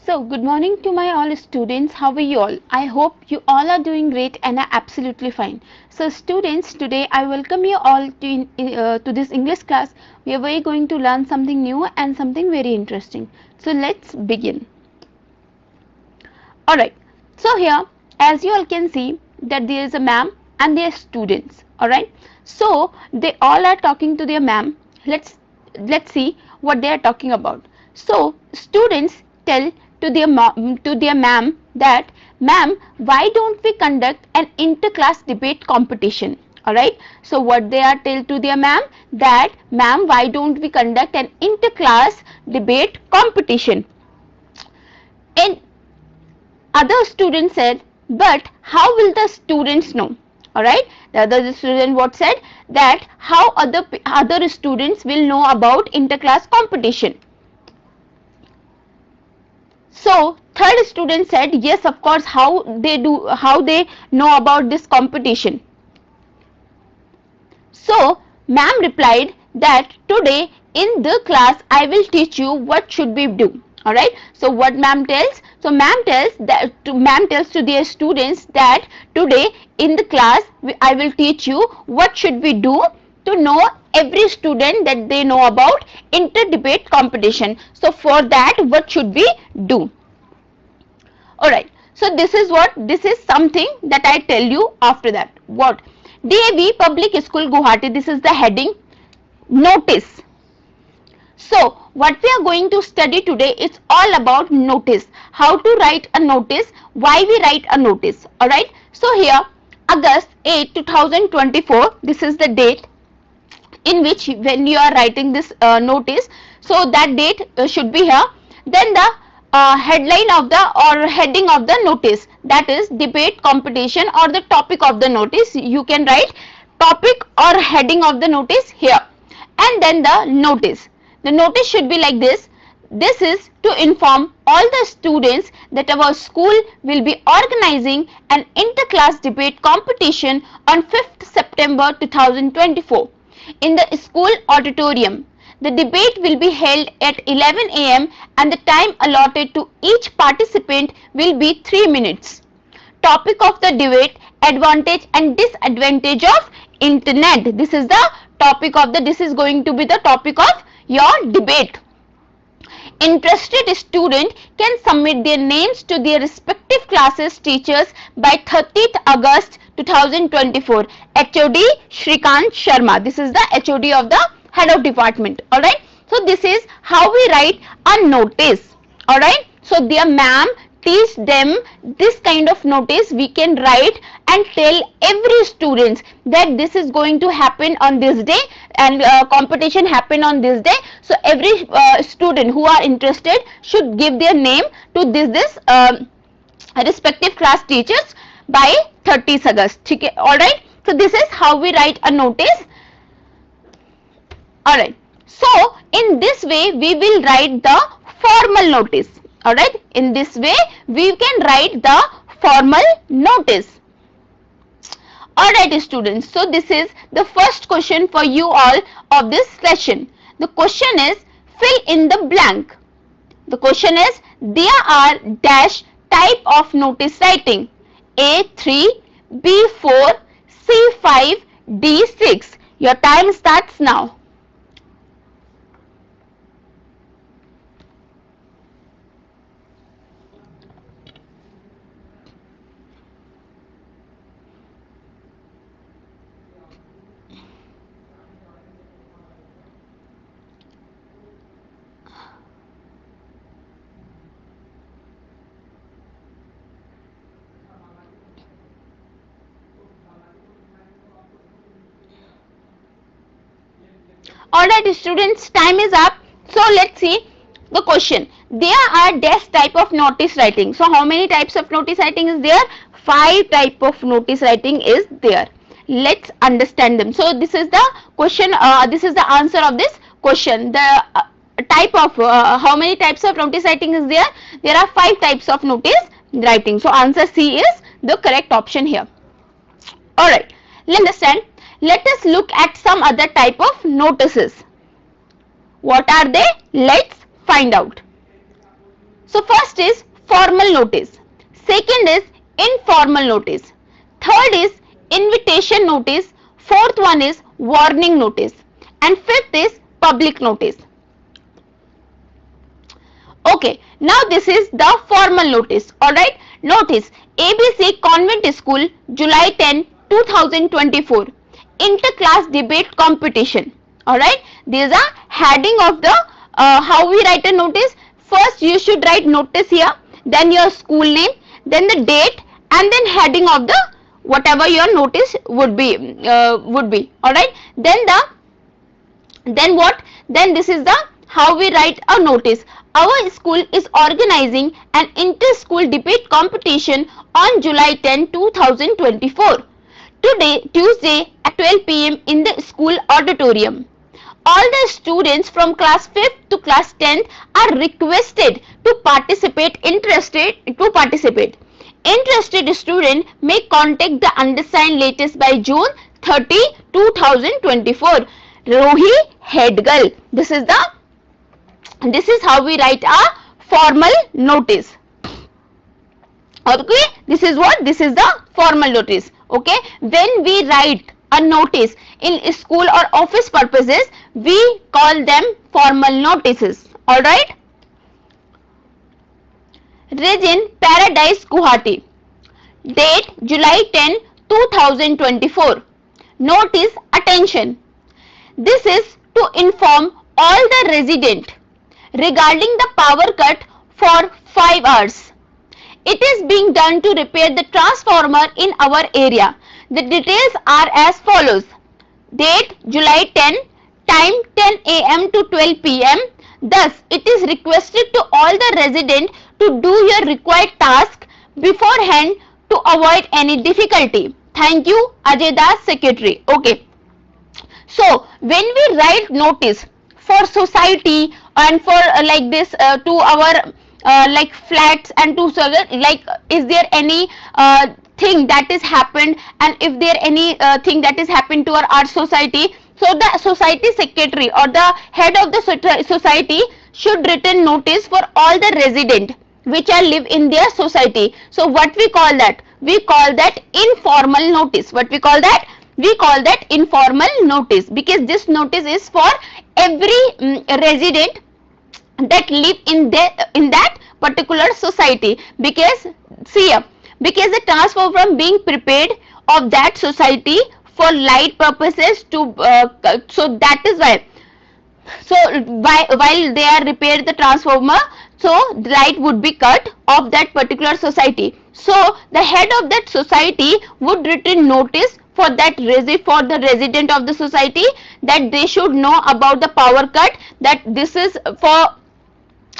So, good morning to my all students. How are you all? I hope you all are doing great and are absolutely fine. So, students, today I welcome you all to this English class. We are very going to learn something new and something very interesting. So, let's begin. Alright. So, here, as you all can see, that there is a ma'am and their students. Alright. So, they all are talking to their ma'am. Let's see what they are talking about. So, students tell to their ma'am that, ma'am, why don't we conduct an inter-class debate competition? Alright. So, what they are tell to their ma'am, that, ma'am, why don't we conduct an inter-class debate competition? And other student said, but how will the students know? Alright, the other student what said, that how other students will know about interclass competition. So third student said, yes, of course, how they know about this competition. So ma'am replied that today in the class I will teach you what should we do. Alright, so what ma'am tells? So ma'am tells to their students that today in the class I will teach you what should we do to know every student that they know about inter-debate competition. So for that, what should we do? Alright, so this is something that I tell you after that. What? DAV Public School Guwahati, this is the heading, notice. So what we are going to study today is all about notice, how to write a notice, why we write a notice. Alright, so here August 8, 2024, this is the date in which when you are writing this notice, so that date should be here. Then the headline of the or heading of the notice, that is debate competition, or the topic of the notice, you can write topic or heading of the notice here. And then the notice should be like this. This is to inform all the students that our school will be organizing an inter-class debate competition on 5th September 2024 in the school auditorium. The debate will be held at 11 am and the time allotted to each participant will be 3 minutes. Topic of the debate: advantage and disadvantage of internet. This is the topic of this is going to be the topic of your debate. Interested student can submit their names to their respective classes teachers by 30th August 2024. HOD Shrikant Sharma. This is the HOD of the head of department. Alright. So this is how we write a notice. Alright. So their ma'am teach them this kind of notice we can write and tell every students that this is going to happen on this day and competition happen on this day. So every student who are interested should give their name to this respective class teachers by 30th August. Okay. Alright. So this is how we write a notice. Alright. So in this way we will write the formal notice. Alright, in this way we can write the formal notice. Alright students, so this is the first question for you all of this session. The question is, fill in the blank. The question is, there are dash type of notice writing: A3, B4, C5, D6. Your time starts now. Alright students, time is up. So let's see the question. There are dash type of notice writing. So how many types of notice writing is there? 5 type of notice writing is there. Let's understand them. So this is the question, this is the answer of this question. The type of how many types of notice writing is there? There are 5 types of notice writing. So answer C is the correct option here. Alright, let's understand. Let us look at some other type of notices. What are they? Let's find out. So first is formal notice, second is informal notice, third is invitation notice, fourth one is warning notice, and fifth is public notice. Okay, now this is the formal notice. Alright, notice ABC Convent School, July 10, 2024, inter-class debate competition. Alright, these are heading of the how we write a notice. First you should write notice here, then your school name, then the date, and then heading of the whatever your notice would be. Alright, then this is the how we write a notice. Our school is organizing an inter-school debate competition on July 10, 2024. Today, Tuesday at 12 p.m. in the school auditorium. All the students from class 5th to class 10th are requested to participate. Interested student may contact the undersigned latest by June 30, 2024. Rohi Headgal. This is how we write a formal notice. Okay, this is the formal notice. Okay, when we write a notice in school or office purposes, we call them formal notices. All right. Region Paradise Guwahati. Date July 10, 2024. Notice attention. This is to inform all the residents regarding the power cut for 5 hours. It is being done to repair the transformer in our area. The details are as follows. Date July 10, time 10 a.m. to 12 p.m. Thus, it is requested to all the residents to do your required task beforehand to avoid any difficulty. Thank you, Ajay Das, Secretary. Okay. So, when we write notice for society and for like this to our like flats and to like is there any thing that is happened, and if there any thing that is happened to our society, so the society secretary or the head of the society should written notice for all the resident which are live in their society. So what we call that? We call that informal notice. What we call that? We call that informal notice, because this notice is for every resident that live in that particular society. Because see here, because the transformer from being prepared of that society for light purposes to so that is why. So while they are repaired the transformer, so the light would be cut of that particular society. So the head of that society would written notice for that for the resident of the society that they should know about the power cut, that this is for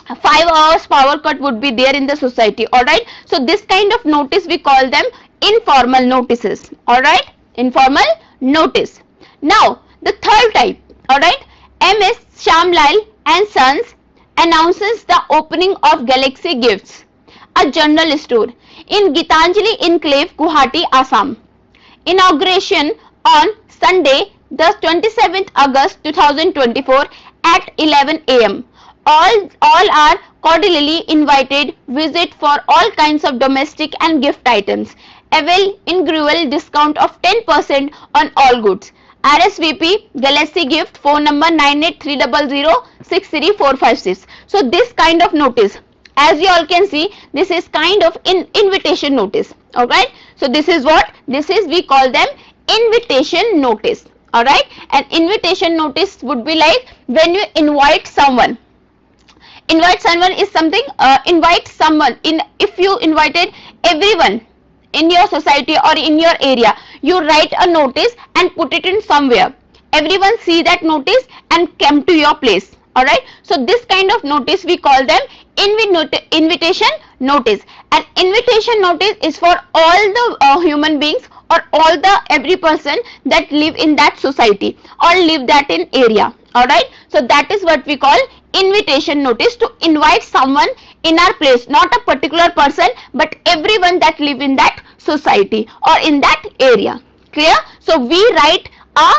5 hours power cut would be there in the society. Alright, so this kind of notice we call them informal notices. Alright, informal notice. Now the third type. Alright, MS Shamlal and Sons announces the opening of Galaxy Gifts, a general store in Gitanjali Enclave, Guwahati, Assam. Inauguration on Sunday, the 27th August 2024 at 11 a.m. All are cordially invited. Visit for all kinds of domestic and gift items. Avail inaugural discount of 10% on all goods. RSVP Galaxy Gift, phone number 9830063456. So this kind of notice, as you all can see, this is kind of invitation notice. Alright, so this is what? This is, we call them invitation notice. Alright, an invitation notice would be like when you invite someone. Invite someone is something, invite someone in, if you invited everyone in your society or in your area, you write a notice and put it in somewhere. Everyone see that notice and come to your place. Alright, so this kind of notice we call them invitation notice. An invitation notice is for all the human beings or all the every person that live in that society or live that in area. Alright, so that is what we call invitation notice, to invite someone in our place, not a particular person but everyone that live in that society or in that area. Clear? So we write a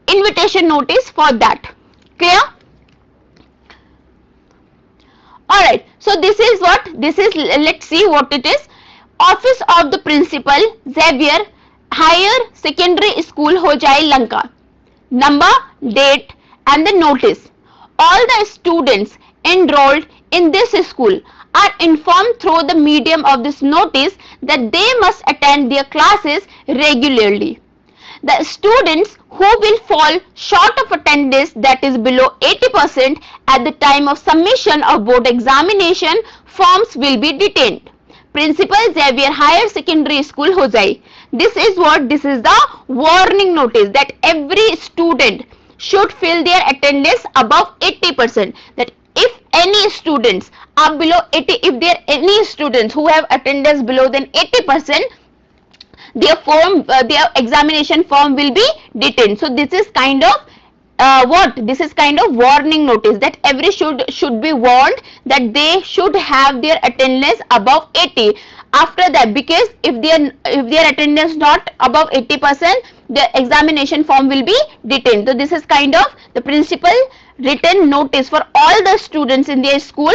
invitation notice for that. Clear? Alright, So this is what this is. Let's see what it is. Office of the principal, Xavier Higher Secondary School हो जाए Lanka. Number, date and the notice. All the students enrolled in this school are informed through the medium of this notice that they must attend their classes regularly. The students who will fall short of attendance, that is below 80% at the time of submission of board examination forms, will be detained. Principal Xavier Higher Secondary School हो जाए. This is what, this is the warning notice that every student should fill their attendance above 80%. That if any students are below 80, if there are any students who have attendance below than 80%, their form, their examination form will be detained. So this is kind of what? This is kind of warning notice that every should be warned that they should have their attendance above 80. After that, because if their attendance not above 80%, the examination form will be detained. So this is kind of the principal written notice for all the students in their school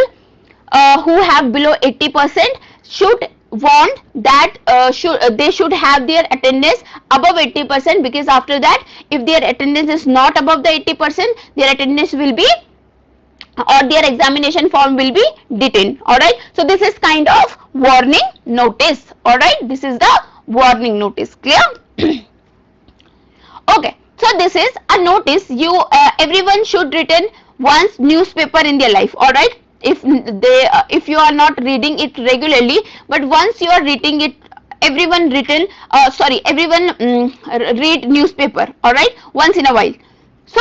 who have below 80%, should warned that they should have their attendance above 80%, because after that if their attendance is not above the 80%, their attendance will be, or their examination form will be detained. Alright, so this is kind of warning notice. Alright, this is the warning notice. Clear? Okay, so this is a notice. You everyone should return once newspaper in their life. Alright, if you are not reading it regularly, but once you are reading it, everyone read newspaper. Alright, once in a while. So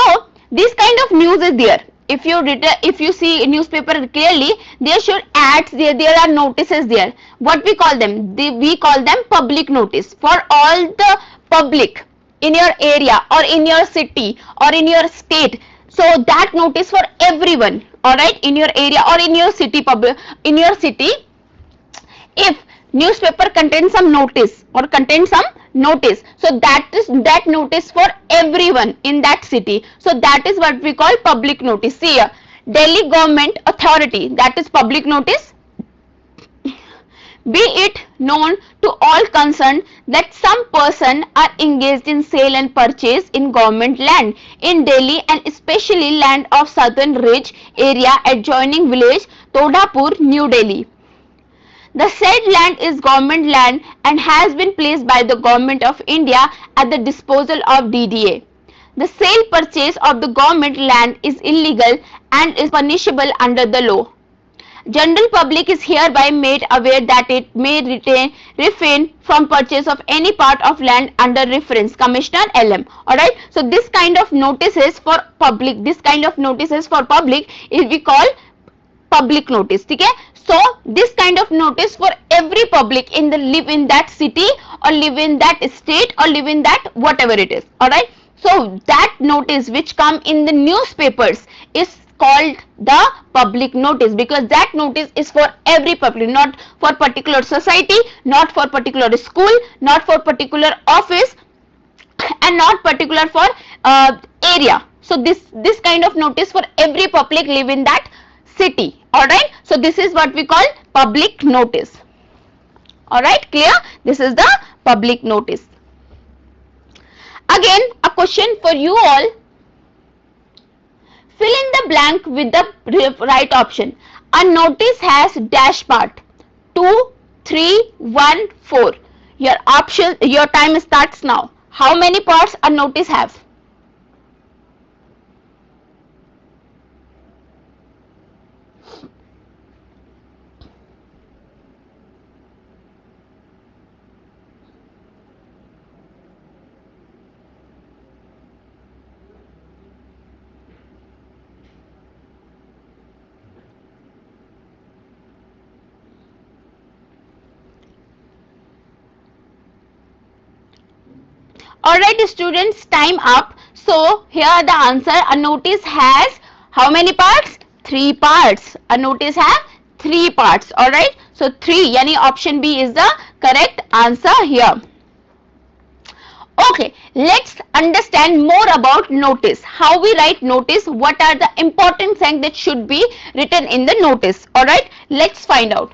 this kind of news is there. If you see newspaper clearly, there should ads there are notices there. What we call them? We call them public notice for all the public in your area or in your city or in your state. So that notice for everyone. Alright, in your area or in your city, if newspaper contains some notice or contains some notice, so that is that notice for everyone in that city. So that is what we call public notice. See here, Delhi Government Authority, that is public notice. Be it known to all concerned that some person are engaged in sale and purchase in government land in Delhi and especially land of Southern Ridge area adjoining village Todapur, New Delhi. The said land is government land and has been placed by the Government of India at the disposal of DDA. The sale purchase of the government land is illegal and is punishable under the law. General public is hereby made aware that it may refrain from purchase of any part of land under reference. Commissioner LM. Alright. So this kind of notices for public, is we call public notice. Okay. So this kind of notice for every public in the live in that city or live in that state or live in that whatever it is. Alright. So that notice which come in the newspapers is called the public notice, because that notice is for every public, not for particular society, not for particular school, not for particular office, and not particular for area. So this kind of notice for every public live in that city. Alright, so this is what we call public notice. Alright, clear? This is the public notice. Again, a question for you all. Fill in the blank with the right option. A notice has dash part 2, 3, 1, 4. Your time starts now. How many parts a notice have? Alright students, time up. So here the answer, a notice has how many parts? 3 parts. A notice have 3 parts. Alright, so 3, yani option B is the correct answer here. Okay, let's understand more about notice. How we write notice, what are the important things that should be written in the notice. Alright, Let's find out.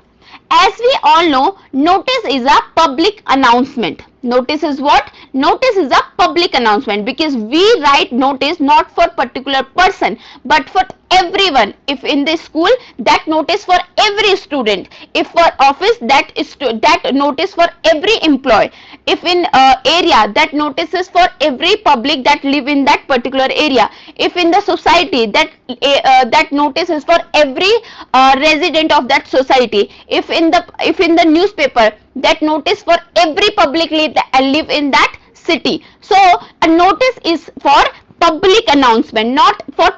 As we all know, notice is a public announcement. Notice is what? Notice is a public announcement, because we write notice not for particular person but for everyone. If in the school, that notice for every student. If for office, that is that notice for every employee. If in area, that notice is for every public that live in that particular area. If in the society, that notice is for every resident of that society. If in the newspaper, that notice for every public live in that city. So a notice is for public announcement, not for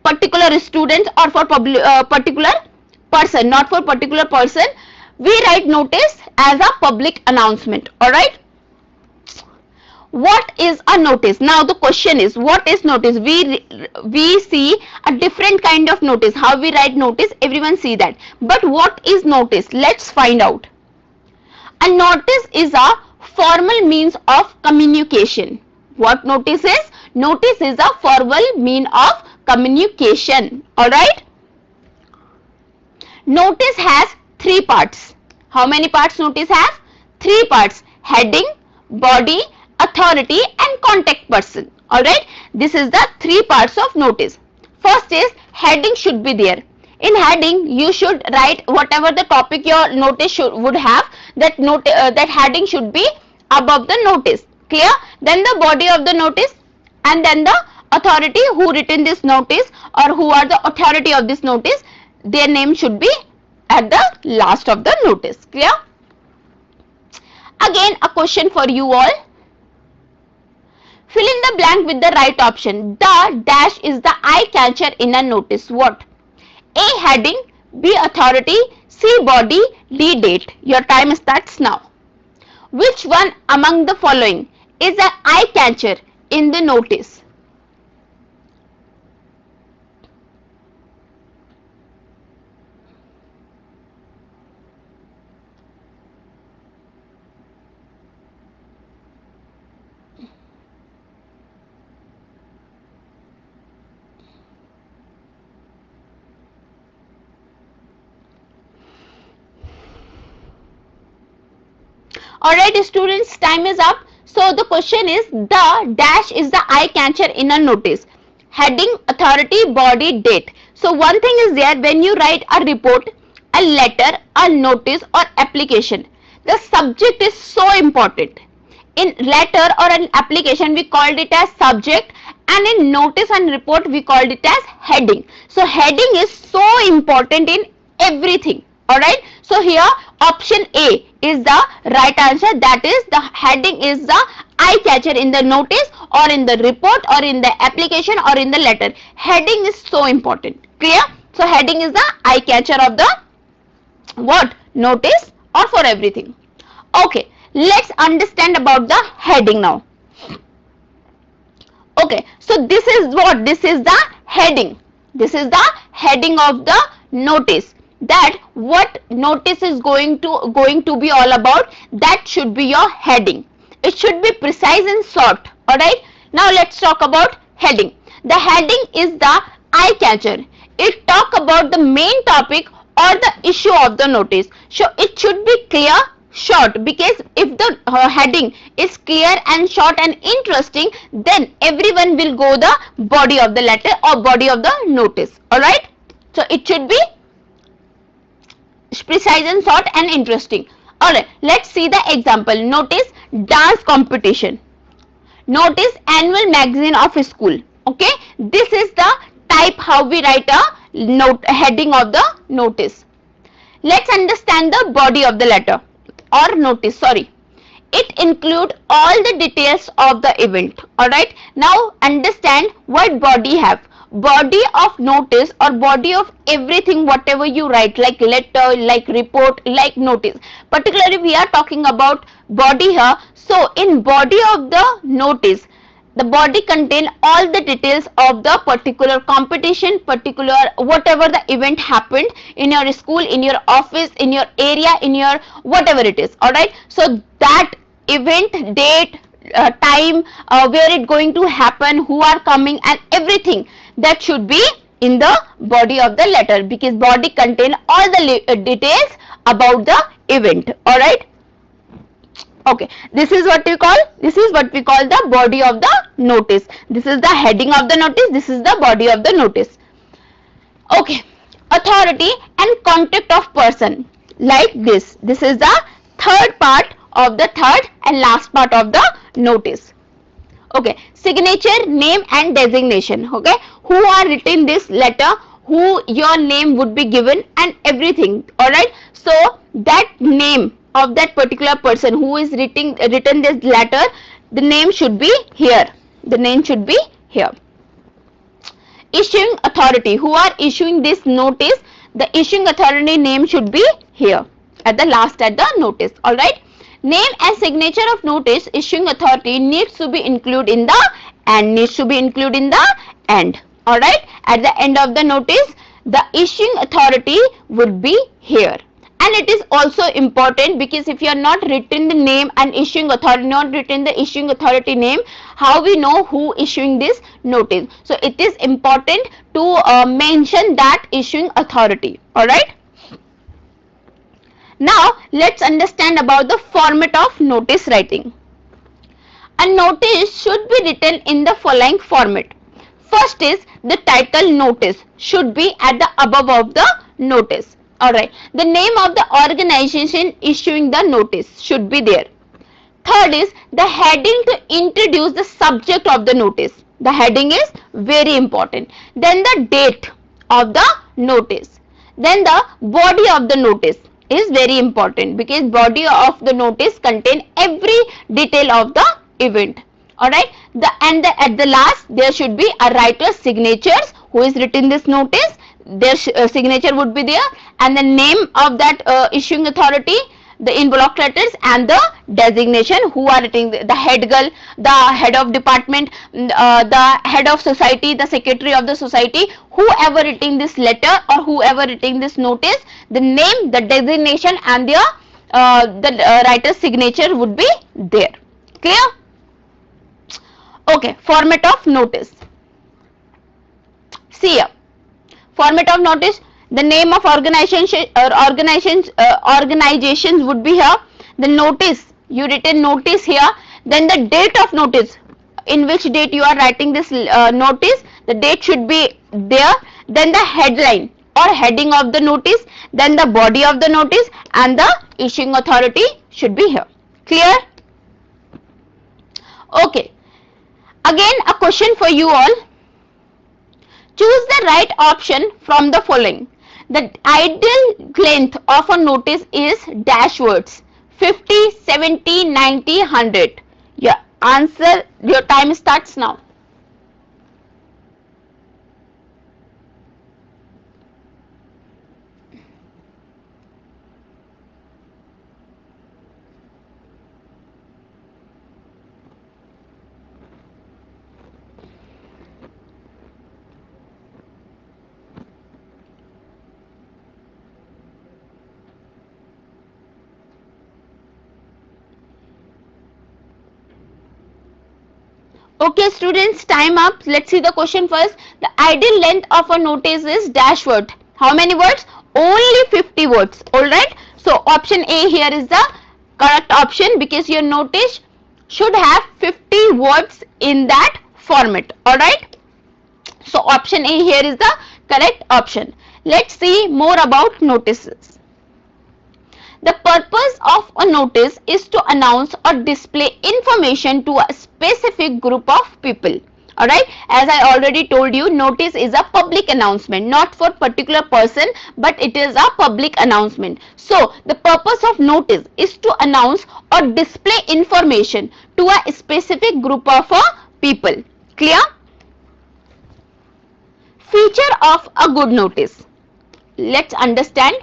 particular students or for particular person, not for particular person. We write notice as a public announcement. All right. What is a notice? Now the question is, what is notice? We see a different kind of notice. How we write notice, everyone see that. But what is notice? Let's find out. A notice is a formal means of communication. What notice is? Notice is a formal mean of communication. Alright. Notice has 3 parts. How many parts notice has? 3 parts. Heading, body, authority and contact person. Alright. This is the 3 parts of notice. First is heading should be there. In heading, you should write whatever the topic your notice would have. That heading should be above the notice. Clear? Then the body of the notice, and then the authority who written this notice or who are the authority of this notice. Their name should be at the last of the notice. Clear? Again, a question for you all. Fill in the blank with the right option. The dash is the eye catcher in a notice. What? A. Heading, B. Authority, C. Body, D. Date. Your time starts now. Which one among the following is an eye catcher in the notice? Alright students, time is up. So the question is, the dash is the eye catcher in a notice. Heading, authority, body, date. So one thing is there, when you write a report, a letter, a notice or application, the subject is so important. In letter or an application, we called it as subject, and in notice and report, we called it as heading. So heading is so important in everything. Alright. So here option A is the right answer. That is, the heading is the eye catcher in the notice or in the report or in the application or in the letter. Heading is so important. Clear? So heading is the eye catcher of the what? Notice or for everything. Okay. Let's understand about the heading now. Okay. So this is what? This is the heading. This is the heading of the notice. That what notice is going to be all about, that should be your heading. It should be precise and short. Alright. Now let's talk about heading. The heading is the eye catcher. It talk about the main topic or the issue of the notice. So it should be clear, short, because if the heading is clear and short and interesting, then everyone will go the body of the letter or body of the notice. Alright. So it should be precise and short and interesting. Alright, let's see the example. Notice dance competition. Notice annual magazine of a school. Okay, this is the type how we write a heading of the notice. Let's understand the body of the letter or notice. Sorry, it include all the details of the event. Alright, now understand what body have. Body of notice or body of everything whatever you write, like letter, like report, like notice. Particularly we are talking about body here. So in body of the notice, the body contain all the details of the particular competition, particular whatever the event happened in your school, in your office, in your area, in your whatever it is. Alright, so that event, date, time, where it going to happen, who are coming and everything, that should be in the body of the letter, because body contain all the details about the event. All right. Okay, this is what we call the body of the notice. This is the heading of the notice, this is the body of the notice. Okay, authority and contact of person, like this is the third part of the third and last part of the notice. Okay, signature, name and designation. Okay, who are written this letter, who your name would be given and everything. All right, so that name of that particular person who is written this letter, the name should be here, the name should be here. Issuing authority, who are issuing this notice, the issuing authority name should be here at the last at the notice. All right, name and signature of notice issuing authority needs to be included in the end, all right, at the end of the notice the issuing authority would be here. And it is also important, because if you are not written the name and issuing authority, not written the issuing authority name, how we know who issuing this notice? So it is important to mention that issuing authority. All right. Now let's understand about the format of notice writing. A notice should be written in the following format. First is the title notice should be at the above of the notice. Alright, the name of the organization issuing the notice should be there. Third is the heading to introduce the subject of the notice. The heading is very important. Then the date of the notice. Then the body of the notice is very important, because body of the notice contain every detail of the event. Alright, at the last there should be a writer's signatures who is written this notice, their signature would be there, and the name of that issuing authority, the envelope letters, and the designation who are writing, the head girl, the head of department, the head of society, the secretary of the society, whoever writing this letter or whoever writing this notice, the name, the designation and the writer's signature would be there. Clear? Okay, format of notice. See here. Format of notice, the name of organizations would be here, the notice, you written notice here, then the date of notice, in which date you are writing this notice, the date should be there, then the headline or heading of the notice, then the body of the notice, and the issuing authority should be here. Clear? Okay, again a question for you all. Choose the right option from the following. The ideal length of a notice is dash words, 50, 70, 90, 100. Your answer, your time starts now. Okay students, time up. Let's see the question first. The ideal length of a notice is dash word. How many words? Only 50 words. Alright. So option A here is the correct option, because your notice should have 50 words in that format. Alright. So option A here is the correct option. Let's see more about notices. The purpose of a notice is to announce or display information to a specific group of people. Alright, as I already told you, notice is a public announcement, not for particular person, but it is a public announcement. So, the purpose of notice is to announce or display information to a specific group of people. Clear? Feature of a good notice. Let's understand.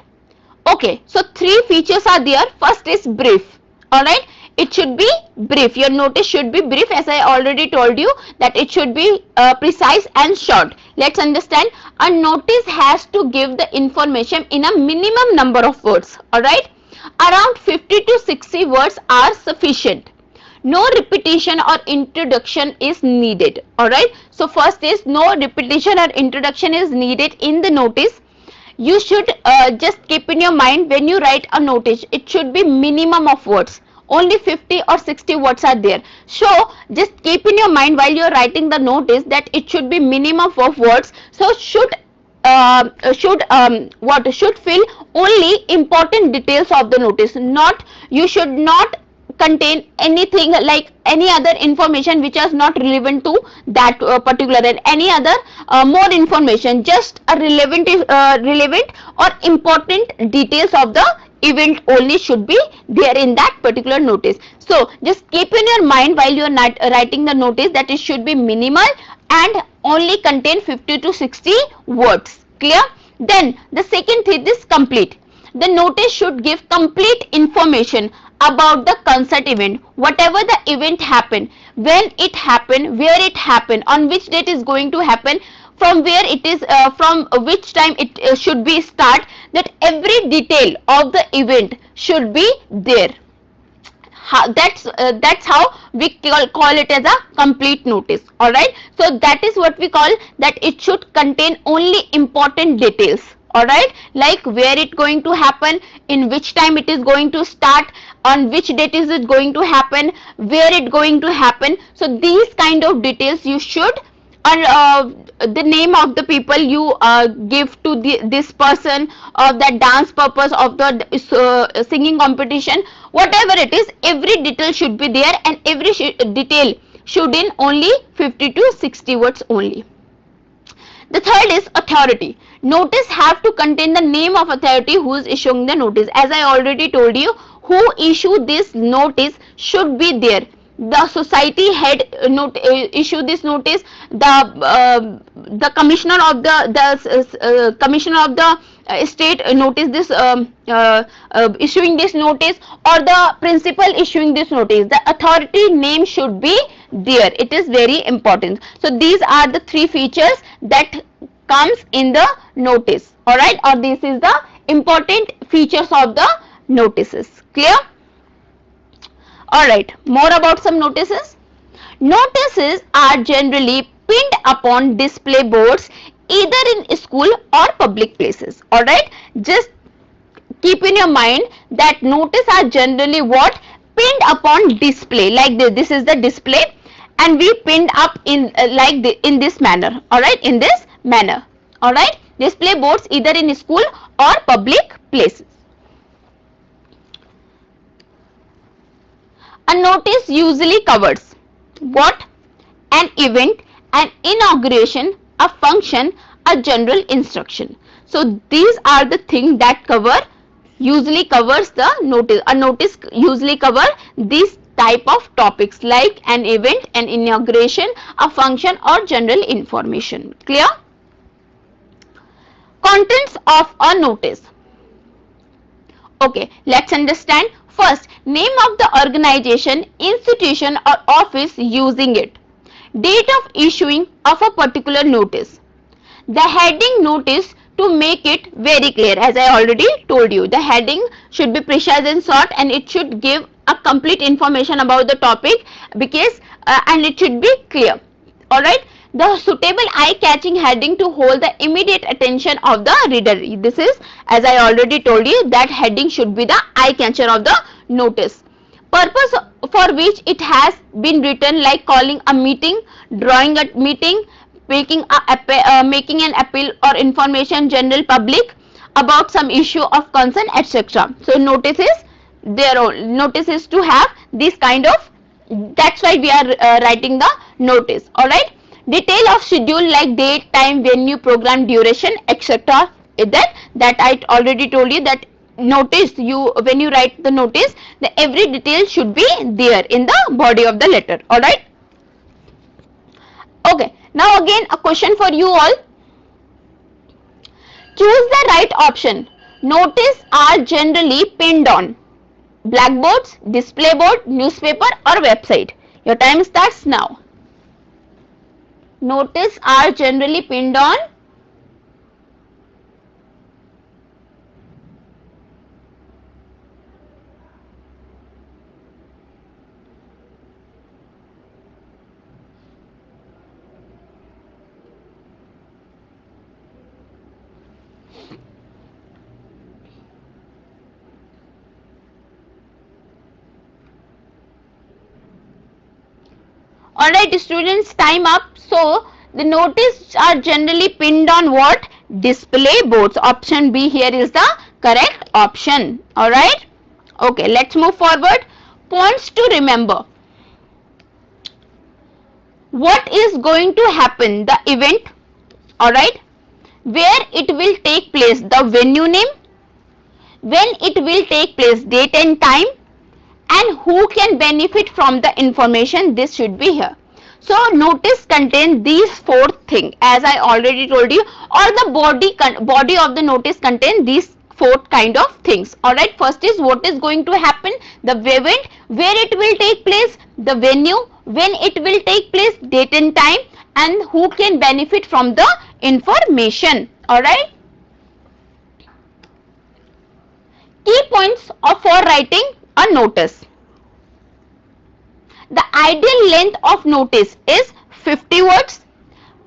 Okay, so 3 features are there. First is brief. Alright, it should be brief. Your notice should be brief, as I already told you that it should be precise and short. Let's understand. A notice has to give the information in a minimum number of words. Alright, around 50 to 60 words are sufficient. no repetition or introduction is needed. Alright, so first is no repetition or introduction is needed in the notice. You should just keep in your mind, when you write a notice, it should be minimum of words. Only 50 or 60 words are there. So just keep in your mind while you are writing the notice that it should be minimum of words. So should fill only important details of the notice. Not, you should not contain anything like any other information which is not relevant to that particular, and any other more information, just a relevant or important details of the event only should be there in that particular notice. So just keep in your mind while you are not writing the notice that it should be minimal and only contain 50 to 60 words. Clear? Then the second thing is complete. The notice should give complete information about the concert event, whatever the event happened, when it happened, where it happened, on which date is going to happen, from where it is, from which time it should be start, that every detail of the event should be there. That's how we call it as a complete notice. All right, so that is what we call that it should contain only important details. All right, like where it going to happen, in which time it is going to start, on which date is it going to happen, where it going to happen. So these kind of details you should, or the name of the people you give to this person, or that dance purpose of the singing competition, whatever it is, every detail should be there, and every detail should in only 50 to 60 words only. The third is authority. Notice have to contain the name of authority who is issuing the notice. As I already told you, who issued this notice should be there. The society head issue this notice, the commissioner of the commissioner of the state notice this issuing this notice, or the principal issuing this notice. The authority name should be there. It is very important. So these are the three features that comes in the notice. All right, or this is the important features of the notices. Clear? All right, more about some notices. Notices are generally pinned upon display boards either in school or public places. All right, just keep in your mind that notice are generally what, pinned upon display, like this. This is the display, and we pinned up in like in this manner. All right, in this manner. All right, display boards either in school or public places. A notice usually covers what? An event, an inauguration, a function, a general instruction. So these are the things that usually covers the notice. A notice usually cover these type of topics like an event, an inauguration, a function, or general information. Clear? Contents of a notice. Okay, let's understand. First, name of the organization, institution, or office using it. Date of issuing of a particular notice. The heading notice to make it very clear. As I already told you, the heading should be precise and short, and it should give a complete information about the topic, because and it should be clear. All right, the suitable eye-catching heading to hold the immediate attention of the reader. This is, as I already told you, that heading should be the eye-catcher of the notice. Purpose for which it has been written, like calling a meeting, drawing a meeting, making an appeal or information general public about some issue of concern, etc. So notices, notices to have this kind of, that's why we are writing the notice. All right, detail of schedule like date, time, venue, program, duration, etc. That I already told you, that notice, you when you write the notice, the every detail should be there in the body of the letter. All right. Okay, now again a question for you all. Choose the right option. Notice are generally pinned on blackboards, display board, newspaper, or website. Your time starts now. Notice are generally pinned on Alright, students, time up. So the notice are generally pinned on what? Display boards. Option B here is the correct option. Alright. Okay, let's move forward. Points to remember. What is going to happen? The event. Alright. Where it will take place, the venue name, when it will take place, date and time, and who can benefit from the information. This should be here. So notice contain these four things, as I already told you, or the body of the notice contain these four kind of things. Alright, first is what is going to happen, the event, where it will take place, the venue, when it will take place, date and time, and who can benefit from the information. Alright. Key points for writing a notice. The ideal length of notice is 50 words.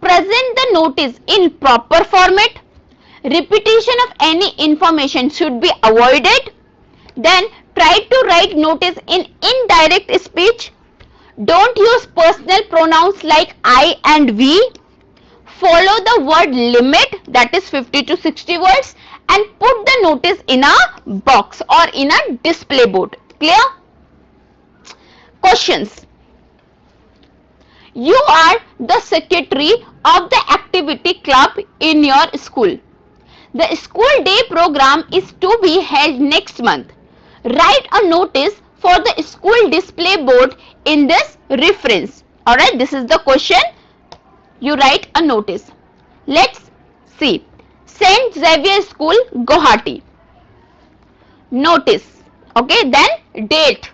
Present the notice in proper format. Repetition of any information should be avoided. Then try to write notice in indirect speech. Don't use personal pronouns like I and we. Follow the word limit, that is 50 to 60 words, and put the notice in a box or in a display board. Clear? Questions. You are the secretary of the activity club in your school. The school day program is to be held next month. Write a notice for the school display board in this reference. Alright, this is the question. You write a notice. Let's see. St. Xavier School, Guwahati. Notice. Okay, then date.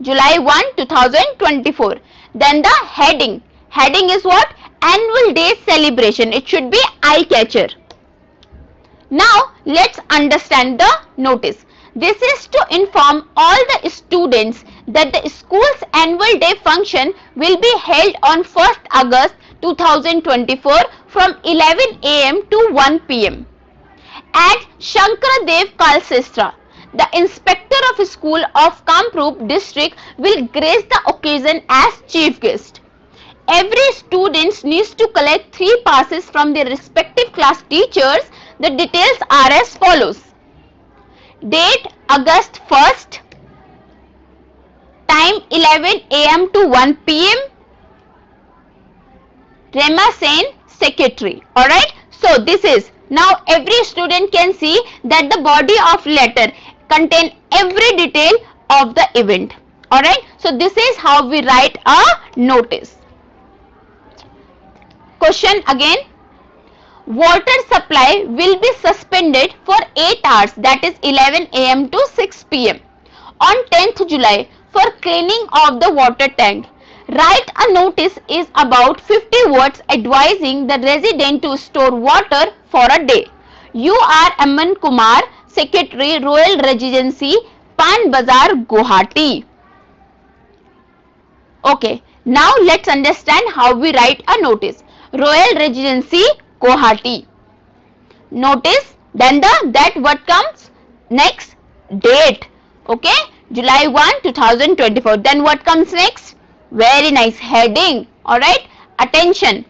July 1, 2024. Then the heading. Heading is what? Annual Day Celebration. It should be eye catcher. Now, let's understand the notice. This is to inform all the students that the school's annual day function will be held on 1st August 2024 from 11 am to 1 pm at Shankaradev Kalsestra. The inspector of school of Kamrup district will grace the occasion as chief guest. Every student needs to collect 3 passes from their respective class teachers. The details are as follows. Date August 1st, time 11 am to 1 pm, Rema Sen, secretary. Alright, so this is, now every student can see that the body of letter contain every detail of the event. Alright, so this is how we write a notice. Question again. Water supply will be suspended for 8 hours, that is 11 am to 6 pm on 10th July for cleaning of the water tank. Write a notice is about 50 words advising the resident to store water for a day. You are Aman Kumar, Secretary, Royal Regency, Pan Bazar, Guwahati. Okay, now let's understand how we write a notice. Royal Regency, Guwahati. Notice, then that what comes next? Date. Okay, July 1, 2024. Then what comes next? Very nice, heading. Alright, attention.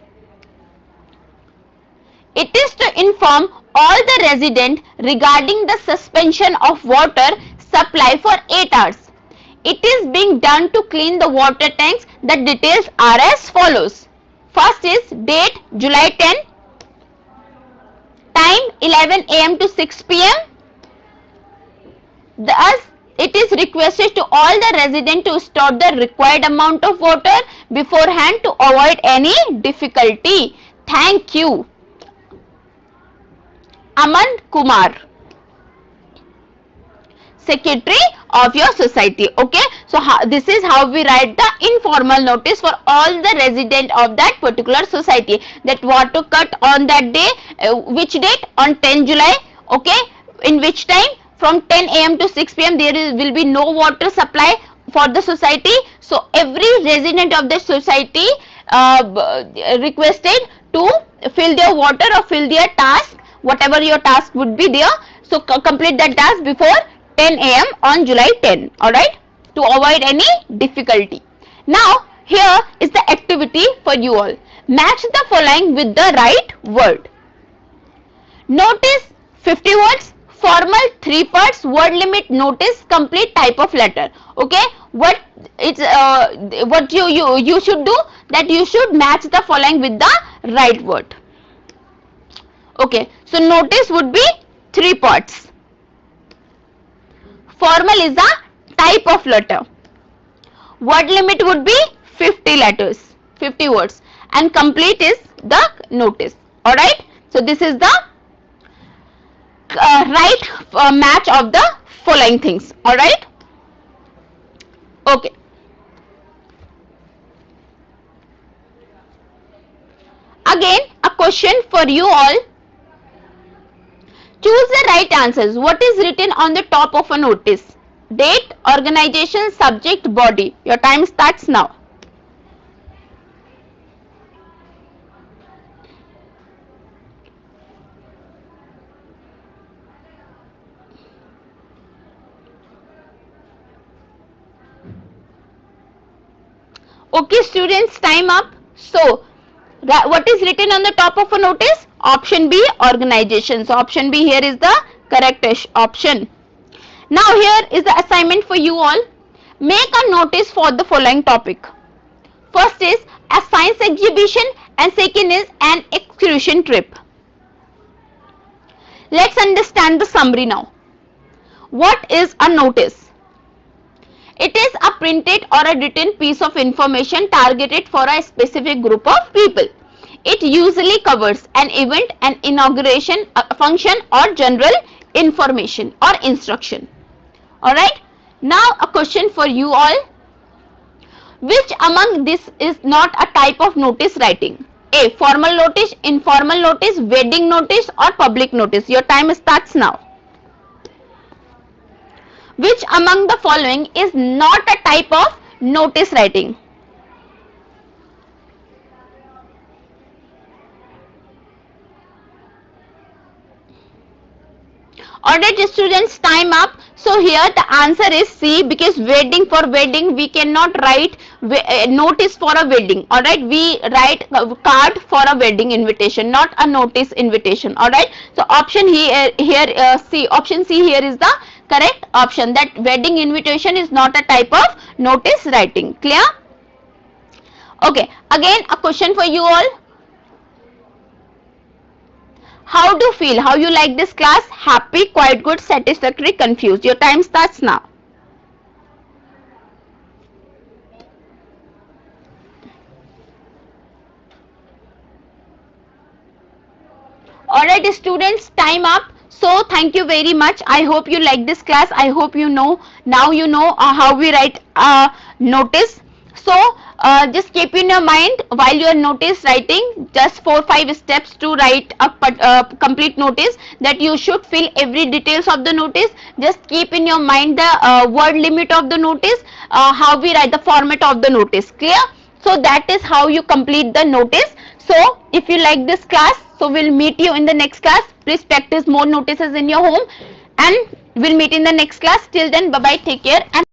It is to inform all the residents regarding the suspension of water supply for 8 hours. It is being done to clean the water tanks. The details are as follows. First is date July 10, time 11 am to 6 pm. Thus, it is requested to all the residents to store the required amount of water beforehand to avoid any difficulty. Thank you. Aman Kumar, Secretary of your society. Okay, so this is how we write the informal notice for all the residents of that particular society, that water cut on that day, which date? On 10 July. Okay, in which time? From 10 am to 6 pm there will be no water supply for the society. So every resident of the society requested to fill their water or fill their task, whatever your task would be there. So complete that task before 10 am on July 10. Alright, to avoid any difficulty. Now here is the activity for you all. Match the following with the right word. Notice 50 words, formal 3 parts, word limit, notice, complete, type of letter. Okay, what it's what you should do, that you should match the following with the right word. Okay, so notice would be 3 parts. Formal is a type of letter. Word limit would be 50 letters, 50 words, and complete is the notice. Alright, so this is the right match of the following things. Alright, okay. Again, a question for you all. Choose the right answers. What is written on the top of a notice? Date, organization, subject, body. Your time starts now. Okay, students, time up. So, what is written on the top of a notice? Option B, organization. So, option B here is the correct option. Now, here is the assignment for you all. Make a notice for the following topic. First is a science exhibition and second is an excursion trip. Let's understand the summary now. What is a notice? It is a printed or a written piece of information targeted for a specific group of people. It usually covers an event, an inauguration, a function or general information or instruction. Alright, now a question for you all. Which among this is not a type of notice writing? A. Formal notice, informal notice, wedding notice or public notice. Your time starts now. Which among the following is not a type of notice writing? Alright students, time up. So here the answer is C, because wedding, for wedding we cannot write notice for a wedding. Alright, we write a card for a wedding invitation, not a notice invitation. Alright, so option C, option C here is the correct option, that wedding invitation is not a type of notice writing. Clear? Okay, again a question for you all. How do you feel? How you like this class? Happy, quite good, satisfactory, confused. Your time starts now. Alright students, time up. So thank you very much. I hope you like this class. I hope you know, now you know how we write notice. So just keep in your mind while you are notice writing, just 4-5 steps to write a complete notice, that you should fill every details of the notice. Just keep in your mind the word limit of the notice, how we write the format of the notice. Clear? So that is how you complete the notice. So if you like this class, so we'll meet you in the next class. Please practice more notices in your home and we'll meet in the next class. Till then, bye bye, take care and